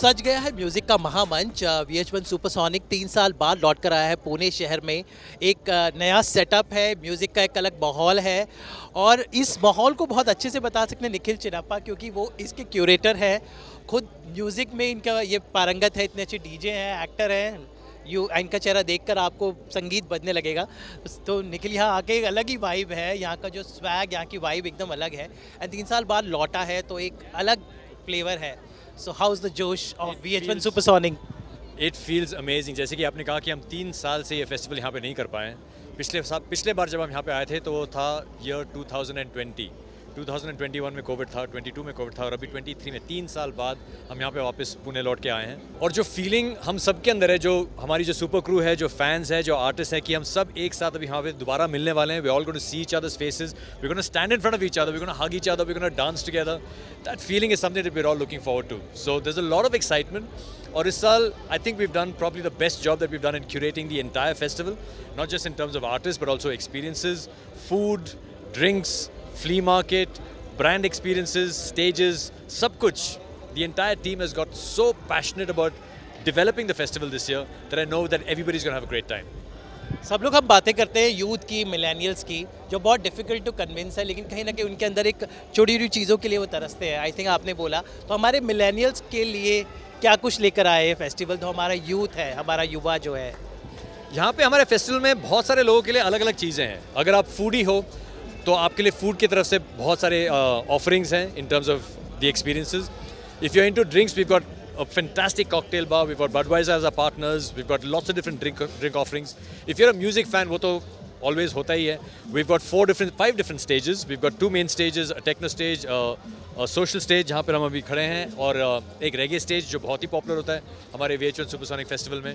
सज गया है म्यूजिक का महामंच। VH1 सुपरसोनिक 3 साल बाद लौट कर आया है पुणे शहर में। एक नया सेटअप है, म्यूजिक का एक अलग माहौल है और इस माहौल को बहुत अच्छे से बता सकते हैं निखिल चिनप्पा, क्योंकि वो इसके क्यूरेटर है। खुद म्यूजिक में इनका ये पारंगत है, इतने अच्छे डीजे हैं, एक्टर हैं। इनका चेहरा देखकर आपको संगीत बजने लगेगा। तो निखिल यहाँ आके एक अलग ही वाइब है, यहाँ का जो स्वैग, यहाँ की वाइब एकदम अलग है। एंड 3 साल बाद लौटा है तो एक अलग फ्लेवर है। सो हाउ इज द जोश of VH1 supersonic? It feels amazing. जैसे कि आपने कहा कि हम 3 साल से ये फेस्टिवल यहाँ पे नहीं कर पाए। पिछले बार जब हम यहाँ पे आए थे तो वो था ईयर 2021 में कोविड था, 22 में कोविड था और अभी 23 में 3 साल बाद हम यहाँ पे वापस पुणे लौट के आए हैं। और जो फीलिंग हम सब के अंदर है, जो हमारी जो सुपर क्रू है, जो फैंस है, जो आर्टिस्ट है, कि हम सब एक साथ अभी यहाँ पे दोबारा मिलने वाले हैं। We all going to see each others faces, we going to stand in front of each other, we going to hug each other, we going to dance together. That feeling is something that we are all looking forward to. So there is a lot of excitement. और इस साल I think we have done probably the best job that we have done in curating the entire festival, not just in terms of artist but also experiences, food, drinks, flea market, brand experiences, stages, सब कुछ. The entire team has got so passionate about developing the festival this year that I know that everybody's going to have a great time. सब लोग हम बातें करते हैं youth की, millennials की, जो बहुत डिफिकल्ट टू कन्विंस है, लेकिन कहीं ना कहीं उनके अंदर एक छोटी छोटी चीज़ों के लिए वो तरसते हैं। आई थिंक आपने बोला तो हमारे मिलेनियल्स के लिए क्या कुछ लेकर आए हैं फेस्टिवल, तो हमारा यूथ है, हमारा युवा जो है। यहाँ पे हमारे फेस्टिवल में बहुत सारे लोगों के लिए अलग अलग चीज़ें हैं। अगर आप फूडी हो तो आपके लिए फूड की तरफ से बहुत सारे ऑफरिंग्स हैं in terms of the experiences. If you are into drinks, we got a fantastic cocktail bar, we've got Budweiser as our partners, we've got lots of different drink offerings. If you're a music fan, वो तो always होता ही है। We've got 5 different stages. We've got 2 main stages, a techno stage, a social stage जहाँ पर हम अभी खड़े हैं, और एक reggae stage जो बहुत ही पॉपुलर होता है हमारे VH1 Supersonic Festival में।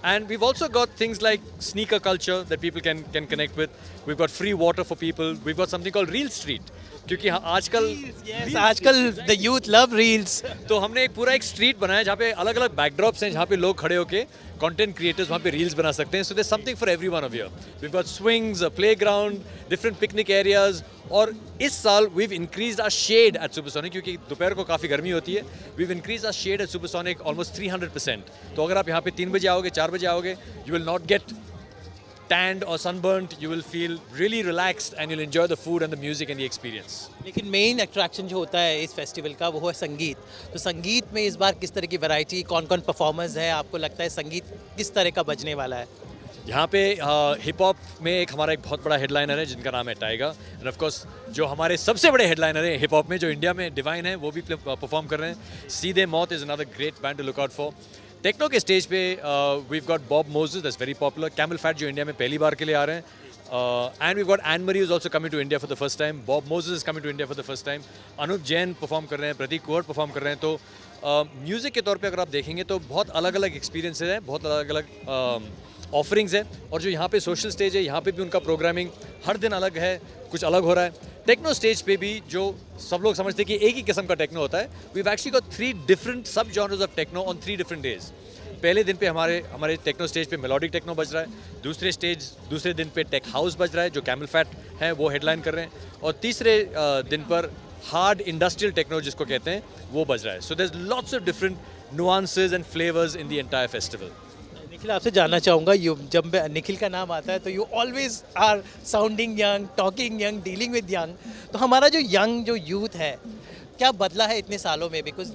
And we've also got things like sneaker culture that people can connect with. We've got free water for people. We've got something called Reel Street. क्योंकि आजकल the youth love reels. तो हमने एक पूरा एक street बनाया जहाँ पे अलग अलग बैकड्रॉप्स हैं, जहाँ पे लोग खड़े होके कंटेंट क्रिएटर्स वहाँ पे रील्स बना सकते हैं। So there something for everyone of here. We got swings, a playground, different picnic areas. और इस साल we've increased our shade at Supersonic, क्योंकि दोपहर को काफ़ी गर्मी होती है। We've increased our shade at Supersonic almost 300%। तो अगर आप यहाँ पे 3 बजे आओगे, 4 बजे आओगे, you will not gate tanned or sunburnt. You will feel really relaxed and you'll enjoy the food and the music and the experience. लेकिन मेन अट्रैक्शन जो होता है इस फेस्टिवल का वो है संगीत। तो संगीत में इस बार किस तरह की वैरायटी, कौन कौन परफॉर्मर्स है, आपको लगता है संगीत किस तरह का बजने वाला है? यहाँ पे हिप हॉप में हमारा एक बहुत बड़ा हेडलाइनर है जिनका नाम है टाइगर। एंड ऑफ कोर्स जो हमारे सबसे बड़े हेडलाइनर है हिप हॉप में जो इंडिया में, डिवाइन है, वो भी परफॉर्म कर रहे हैं। Seedhe Maut is another great band to look out for. Techno के स्टेज पे we've got Bob Moses, that's very popular. CamelPhat जो इंडिया में पहली बार के लिए आ रहे हैं। And we've got Anyma is also coming to India for the first time. Bob Moses is coming to India for the first time. Anoop Jain perform कर रहे हैं, प्रतीक कुंवर परफॉर्म कर रहे हैं। तो म्यूज़िक के तौर पे अगर आप देखेंगे तो बहुत अलग अलग एक्सपीरियंसेस हैं, बहुत अलग अलग ऑफरिंग्स है। और जो यहाँ पे सोशल स्टेज है, यहाँ पे भी उनका प्रोग्रामिंग हर दिन अलग है, कुछ अलग हो रहा है। टेक्नो स्टेज पे भी जो सब लोग समझते हैं कि एक ही किस्म का टेक्नो होता है, we've actually got 3 different sub genres of techno on 3 different days. पहले दिन पे हमारे टेक्नो स्टेज पे मेलोडिक टेक्नो बज रहा है। दूसरे दिन पे टेक हाउस बज रहा है जो कैमल फैट है वो हेडलाइन कर रहे हैं। और तीसरे दिन पर हार्ड इंडस्ट्रियल टेक्नो जिसको कहते हैं वो बज रहा है। So there is lots of different nuances and flavours in the entire festival. Nikhil, आपसे जानना चाहूँगा, जब निखिल का नाम आता है तो you always are sounding young, talking young, dealing with young. तो हमारा जो यंग जो यूथ है, क्या बदला है इतने सालों में? बिकॉज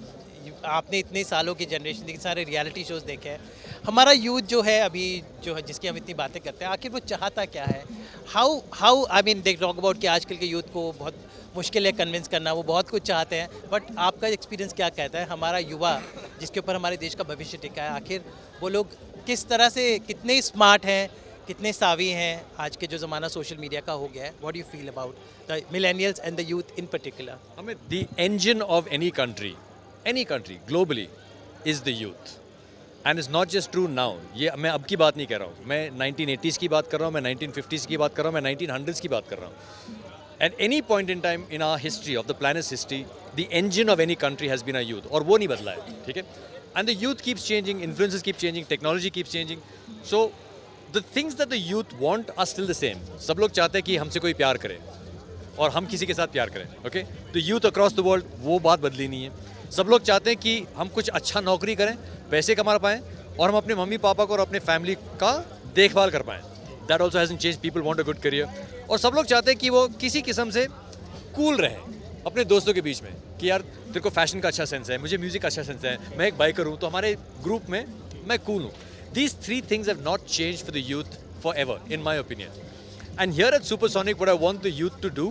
आपने इतने सालों की जनरेशन देखी, सारे रियलिटी शोज़ देखे हैं। हमारा यूथ जो है अभी, जो है जिसकी हम इतनी बातें करते हैं, आखिर वो चाहता क्या है? How I mean they talk about कि आजकल के यूथ को बहुत मुश्किल है कन्विंस करना, वो बहुत कुछ चाहते हैं। बट आपका एक्सपीरियंस क्या कहता है, हमारा युवा जिसके ऊपर हमारे देश का भविष्य टिका है, आखिर वो लोग किस तरह से, कितने स्मार्ट हैं, कितने सावी हैं? आज के जो ज़माना सोशल मीडिया का हो गया है, what do you feel about the millennials and the youth in particular? हमें the engine of any country globally is the youth, and it's not just true now. ये मैं अब की बात नहीं कर रहा हूँ, मैं 1980s की बात कर रहा हूँ, मैं 1950s की बात कर रहा हूँ, मैं 1900s की बात कर रहा हूँ। At any point in time in our history, of the planet's history, the engine of any country has been a youth, और वो नहीं बदला है, ठीक है? And the youth keeps changing, influences keep changing, technology keeps changing. So the things that the youth want are still the same. सब लोग चाहते हैं कि हमसे कोई प्यार करे और हम किसी के साथ प्यार करें, okay? The youth across the world, वो बात बदली नहीं है। सब लोग चाहते हैं कि हम कुछ अच्छा नौकरी करें, पैसे कमा पाएँ और हम अपने मम्मी पापा को और अपने फैमिली का देखभाल कर पाएँ. That also hasn't changed. People want a good career. और सब लोग चाहते हैं कि वो किसी किस्म से कूल रहे अपने दोस्तों के बीच में कि यार तेरे को फैशन का अच्छा सेंस है, मुझे म्यूजिक का अच्छा सेंस है, मैं एक बाइकर हूँ तो हमारे ग्रुप में मैं कूल हूँ. These three things have not changed for the youth forever, in my opinion. And here at Supersonic, what I want the youth to do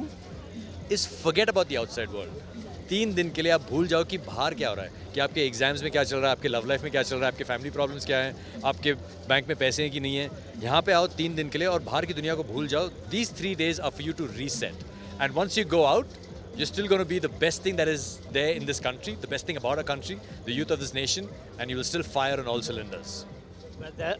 is forget about the outside world. 3 दिन के लिए आप भूल जाओ कि बाहर क्या हो रहा है, कि आपके एग्जाम्स में क्या चल रहा है, आपके लव लाइफ में क्या चल रहा है, आपके फैमिली प्रॉब्लम्स क्या हैं, आपके बैंक में पैसे हैं कि नहीं है. यहाँ पे आओ 3 दिन के लिए और बाहर की दुनिया को भूल जाओ. These 3 days are for you to reset. And once you go out, you're still going to be the best thing that is there in this country, the best thing about our country, the youth of this nation, and you will still fire on all cylinders.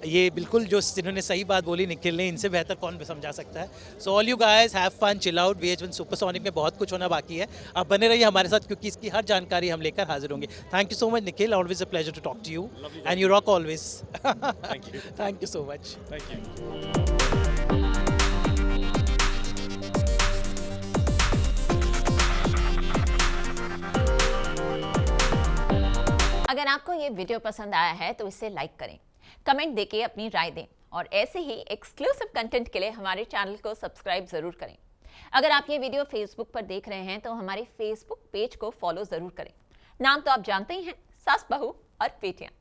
ये बिल्कुल जो जिन्होंने सही बात बोली निखिल ने, इनसे बेहतर कौन समझा सकता है. So all you guys have fun, chill out. VH1 Supersonic में बहुत कुछ होना बाकी है. आप बने रहिए हमारे साथ क्योंकि इसकी हर जानकारी हम लेकर हाजिर होंगे. Thank you so much Nikhil, always a pleasure to talk to you and you rock always. Thank you. Thank you so much. Thank you. अगर आपको ये वीडियो पसंद आया है तो इसे लाइक करें, कमेंट देके अपनी राय दें और ऐसे ही एक्सक्लूसिव कंटेंट के लिए हमारे चैनल को सब्सक्राइब जरूर करें. अगर आप ये वीडियो फेसबुक पर देख रहे हैं तो हमारे फेसबुक पेज को फॉलो जरूर करें. नाम तो आप जानते ही हैं, सास बहू और बेटियां.